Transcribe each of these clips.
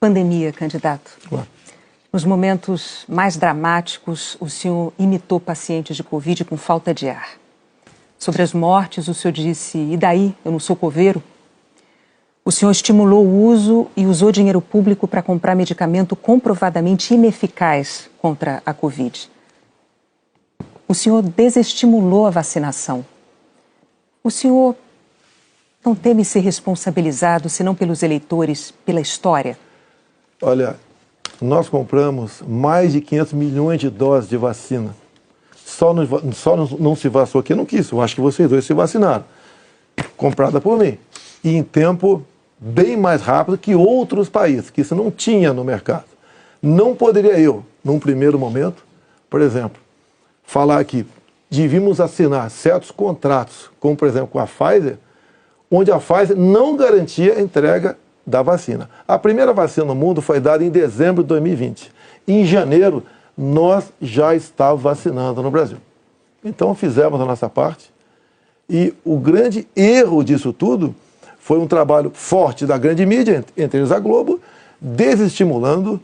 Pandemia, candidato. Ué. Nos momentos mais dramáticos, o senhor imitou pacientes de Covid com falta de ar. Sobre as mortes, o senhor disse, e daí, eu não sou coveiro? O senhor estimulou o uso e usou dinheiro público para comprar medicamento comprovadamente ineficaz contra a Covid. O senhor desestimulou a vacinação. O senhor não teme ser responsabilizado, senão pelos eleitores, pela história? Olha, nós compramos mais de 500 milhões de doses de vacina. Só não se vacinou quem não quis. Eu acho que vocês dois se vacinaram. Comprada por mim. E em tempo bem mais rápido que outros países, que isso não tinha no mercado. Não poderia eu, num primeiro momento, por exemplo, falar que devíamos assinar certos contratos, como por exemplo com a Pfizer, onde a Pfizer não garantia a entrega da vacina. A primeira vacina no mundo foi dada em dezembro de 2020. Em janeiro, nós já estávamos vacinando no Brasil. Então fizemos a nossa parte. E o grande erro disso tudo foi um trabalho forte da grande mídia, entre eles a Globo, desestimulando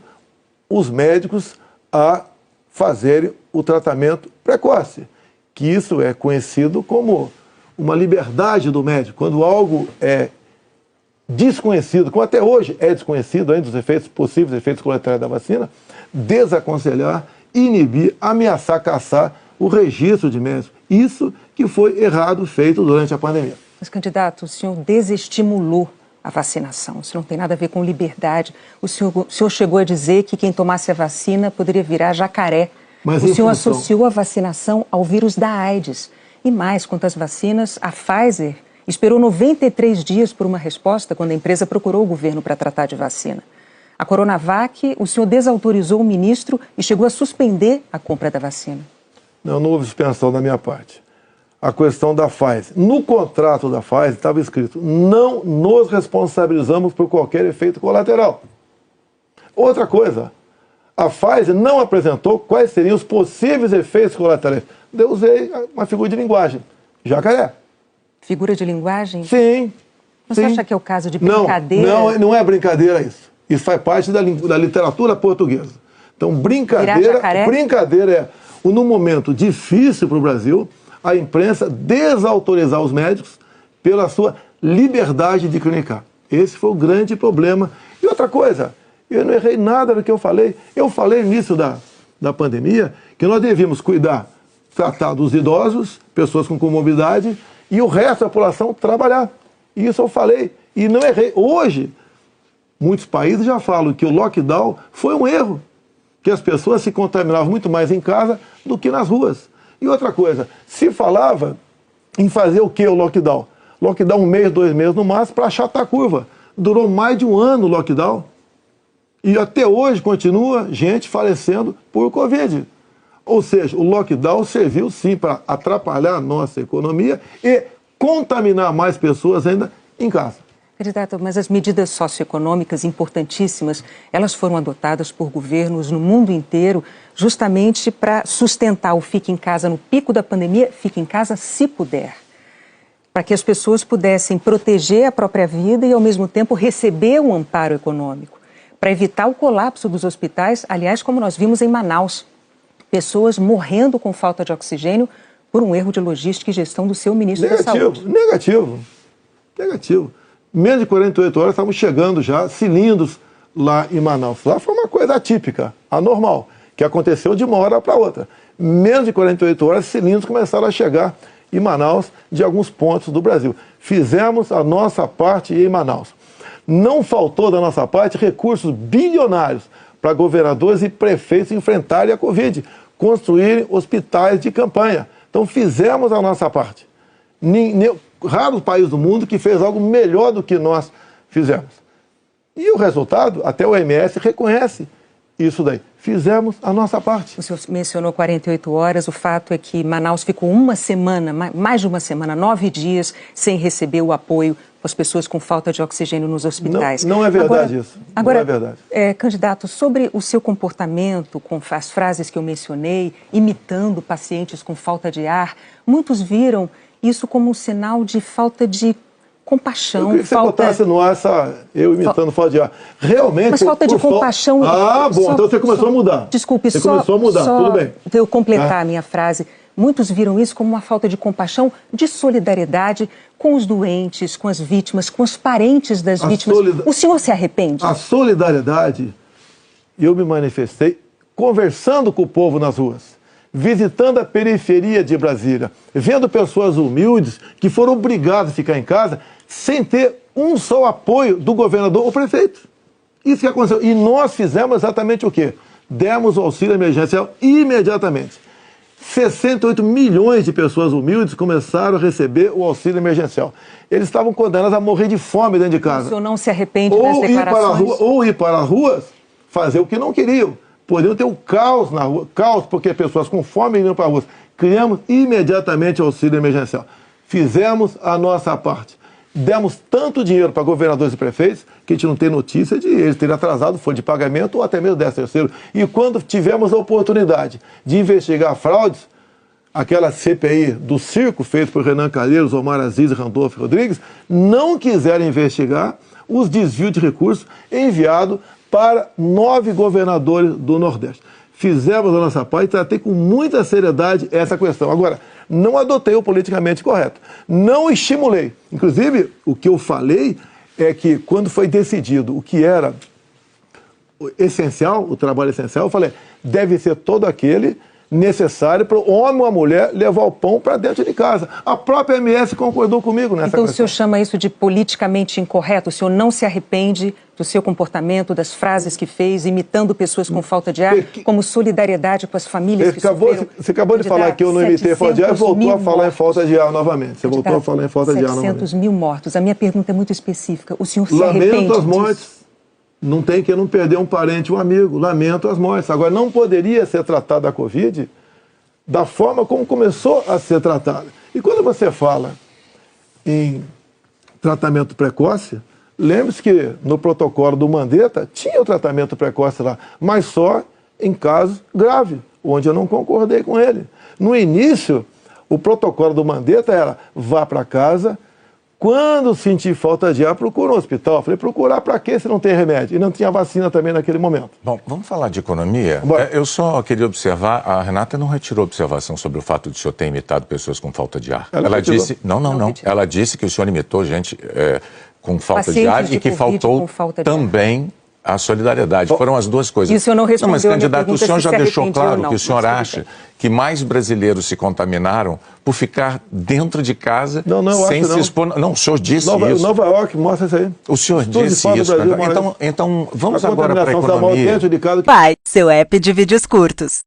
os médicos a fazerem o tratamento precoce, que isso é conhecido como uma liberdade do médico. Quando algo é desconhecido, como até hoje é desconhecido ainda os efeitos, possíveis efeitos colaterais da vacina, desaconselhar, inibir, ameaçar, caçar o registro de médicos. Isso que foi errado feito durante a pandemia. Mas, candidato, o senhor desestimulou a vacinação. Isso não tem nada a ver com liberdade. O senhor chegou a dizer que quem tomasse a vacina poderia virar jacaré. Mas o senhor associou a vacinação ao vírus da AIDS. E mais, quanto às vacinas, a Pfizer esperou 93 dias por uma resposta quando a empresa procurou o governo para tratar de vacina. A Coronavac, o senhor desautorizou o ministro e chegou a suspender a compra da vacina. Não houve suspensão da minha parte. A questão da Pfizer. No contrato da Pfizer estava escrito: não nos responsabilizamos por qualquer efeito colateral. Outra coisa, a Pfizer não apresentou quais seriam os possíveis efeitos colaterais. Eu usei uma figura de linguagem: jacaré. Figura de linguagem? Sim. Você acha que é o caso de brincadeira? Não é brincadeira isso. Isso faz parte da literatura portuguesa. Então, brincadeira é, num momento difícil para o Brasil, a imprensa desautorizar os médicos pela sua liberdade de clinicar. Esse foi o grande problema. E outra coisa, eu não errei nada do que eu falei. Eu falei no início da pandemia que nós devíamos tratar dos idosos, pessoas com comorbidade, e o resto da população trabalhar. Isso eu falei e não errei. Hoje, muitos países já falam que o lockdown foi um erro, que as pessoas se contaminavam muito mais em casa do que nas ruas. E outra coisa, se falava em fazer o que o lockdown? Lockdown 1 mês, 2 meses no máximo para achatar a curva. Durou mais de um ano o lockdown. E até hoje continua gente falecendo por Covid. Ou seja, o lockdown serviu sim para atrapalhar a nossa economia e contaminar mais pessoas ainda em casa. Candidato, mas as medidas socioeconômicas importantíssimas, elas foram adotadas por governos no mundo inteiro justamente para sustentar o fique em casa no pico da pandemia, fique em casa se puder. Para que as pessoas pudessem proteger a própria vida e, ao mesmo tempo, receber um amparo econômico. Para evitar o colapso dos hospitais, aliás, como nós vimos em Manaus. Pessoas morrendo com falta de oxigênio por um erro de logística e gestão do seu ministro da Saúde. Negativo. Menos de 48 horas estavam chegando já cilindros lá em Manaus. Lá foi uma coisa atípica, anormal, que aconteceu de uma hora para outra. Menos de 48 horas, cilindros começaram a chegar em Manaus de alguns pontos do Brasil. Fizemos a nossa parte em Manaus. Não faltou da nossa parte recursos bilionários para governadores e prefeitos enfrentarem a Covid, construírem hospitais de campanha. Então fizemos a nossa parte. Raro país do mundo que fez algo melhor do que nós fizemos. E o resultado, até o OMS reconhece isso daí. Fizemos a nossa parte. O senhor mencionou 48 horas, o fato é que Manaus ficou uma semana, mais de uma semana, 9 dias, sem receber o apoio das pessoas com falta de oxigênio nos hospitais. Não é verdade isso. Agora, não é verdade. Candidato, sobre o seu comportamento, com as frases que eu mencionei, imitando pacientes com falta de ar, muitos viram isso como um sinal de falta de compaixão, eu queria que você botasse no ar eu imitando falta de ar. Realmente... Mas falta de compaixão... Ah, bom, então você começou a mudar. Desculpe, você começou a mudar, tudo bem. Para eu completar a minha frase, muitos viram isso como uma falta de compaixão, de solidariedade com os doentes, com as vítimas, com os parentes das vítimas. O senhor se arrepende? A solidariedade, eu me manifestei conversando com o povo nas ruas, visitando a periferia de Brasília, vendo pessoas humildes que foram obrigadas a ficar em casa sem ter um só apoio do governador ou prefeito. Isso que aconteceu. E nós fizemos exatamente o quê? Demos o auxílio emergencial imediatamente. 68 milhões de pessoas humildes começaram a receber o auxílio emergencial. Eles estavam condenados a morrer de fome dentro de casa. O senhor não se arrepende das declarações? Ou ir para as ruas, fazer o que não queriam. Poderiam ter um caos na rua, caos porque pessoas com fome iriam para a rua. Criamos imediatamente o auxílio emergencial. Fizemos a nossa parte. Demos tanto dinheiro para governadores e prefeitos que a gente não tem notícia de eles terem atrasado folha de pagamento ou até mesmo 13º. E quando tivemos a oportunidade de investigar fraudes, aquela CPI do circo feita por Renan Calheiros, Omar Aziz e Randolfo Rodrigues, não quiseram investigar os desvios de recursos enviados para 9 governadores do Nordeste. Fizemos a nossa parte e tratei com muita seriedade essa questão. Agora, não adotei o politicamente correto. Não estimulei. Inclusive, o que eu falei é que quando foi decidido o que era essencial, o trabalho essencial, eu falei, deve ser todo aquele necessário para o homem ou a mulher levar o pão para dentro de casa. A própria MS concordou comigo nessa questão. Então o senhor chama isso de politicamente incorreto? O senhor não se arrepende do seu comportamento, das frases que fez, imitando pessoas com falta de ar, como solidariedade com as famílias que sofreram? Você acabou de falar que eu não imitei falta de ar e voltou a falar em falta de ar novamente. Você voltou a falar em falta de ar novamente. 700 mil mortos. A minha pergunta é muito específica. O senhor se arrepende Lamento as mortes. Disso? Não tem que não perder um parente, um amigo. Lamento as mortes. Agora, não poderia ser tratada a Covid da forma como começou a ser tratada. E quando você fala em tratamento precoce, lembre-se que no protocolo do Mandetta tinha o tratamento precoce lá, mas só em casos graves, onde eu não concordei com ele. No início, o protocolo do Mandetta era vá para casa. Quando sentir falta de ar, procura um hospital. Eu falei, procurar para quê se não tem remédio? E não tinha vacina também naquele momento. Bom, vamos falar de economia? Eu só queria observar, a Renata não retirou observação sobre o fato de o senhor ter imitado pessoas com falta de ar. Ela disse, não. Ela disse que o senhor imitou gente com falta de ar e que faltou também a solidariedade. Foram as duas coisas. E o senhor não respondeu mas, candidato, o senhor já deixou claro não, que o senhor acha que mais brasileiros se contaminaram por ficar dentro de casa sem se expor. Não, o senhor disse isso. Nova York mostra isso aí. O senhor disse isso. Então vamos agora para a economia. Pai, seu app de vídeos curtos.